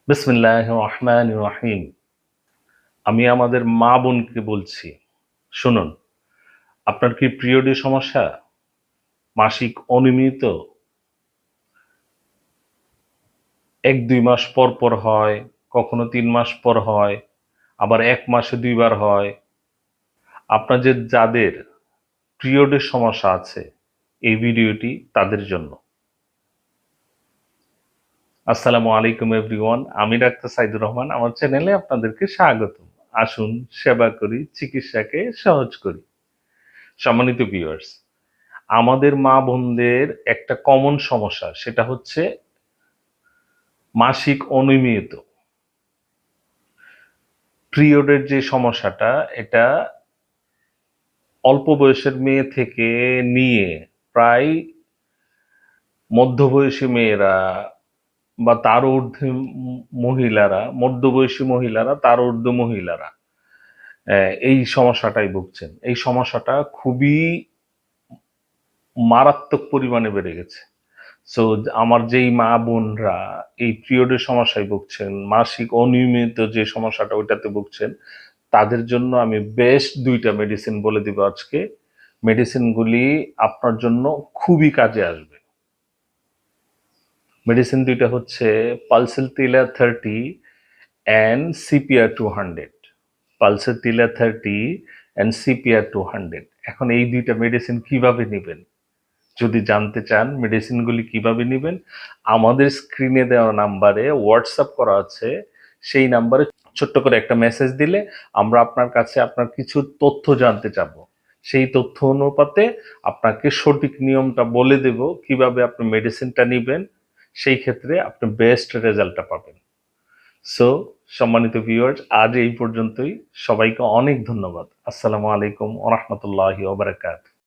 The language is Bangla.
বিসমিল্লাহির রহমানির রহিম। আমি আমাদের মা বোনকে বলছি, শুনুন, আপনার কি পিরিয়ডের সমস্যা? মাসিক অনিয়মিত ১-২ মাস পর পর হয়, কখনো ৩ মাস পর হয়, আবার ১ মাসে ২ বার হয়। আপনার যাদের পিরিয়ডের সমস্যা আছে, এই ভিডিওটি তাদের জন্য। আসসালামু আলাইকুম এভরিওয়ান। আমি ডাক্তার সাইদুর রহমান। আমার চ্যানেলে আপনাদেরকে স্বাগতম। আসুন সেবা করি, চিকিৎসাকে সহজ করি। সম্মানিত ভিউয়ার্স, আমাদের মা বোনদের একটা কমন সমস্যা, সেটা হচ্ছে মাসিক অনিয়মিত পিরিয়ডের যে সমস্যাটা, এটা অল্প বয়সের মেয়ে থেকে নিয়ে প্রায় মধ্যবয়সী মেয়েরা বা তার ঊর্ধ্বে মহিলারা, মধ্যবয়সী মহিলারা, তার ঊর্ধ্বে মহিলারা এই সমস্যাটাই ভুগছেন। এই সমস্যাটা খুবই মারাত্মক পরিমাণে বেড়ে গেছে। সো আমার যেই মা বোনরা এই পিরিয়ডের সমস্যায় ভুগছেন, মাসিক অনিয়মিত যে সমস্যাটা ওইটাতে ভুগছেন, তাদের জন্য আমি বেস্ট ২টা মেডিসিন বলে দিব আজকে। মেডিসিনগুলি আপনার জন্য খুবই কাজে আসবে। মেডিসিন ২টা হচ্ছে pulsatilla 30 and CPR 200। Pulsatilla 30 and CPR 200। এখন এই ২টা মেডিসিন কিভাবে নেবেন যদি জানতে চান, মেডিসিনগুলি কিভাবে নেবেন, আমাদের স্ক্রিনে দেওয়া নাম্বারে হোয়াটসঅ্যাপ করা আছে। সেই নাম্বারে ছোট্ট করে একটা মেসেজ দিলে আমরা আপনার কাছে আপনার কিছু তথ্য জানতে চাবো। সেই তথ্য অনুপাতে আপনাকে সঠিক নিয়মটা বলে দেব কিভাবে আপনি মেডিসিনটা নেবেন। সেই ক্ষেত্রে আপনি বেস্ট রেজাল্টটা পাবেন। সো সম্মানিত ভিউয়ার্স, আজ এই পর্যন্তই। সবাইকে অনেক ধন্যবাদ। আসসালামু আলাইকুম ওয়া রাহমাতুল্লাহি ওয়া বারাকাতুহু।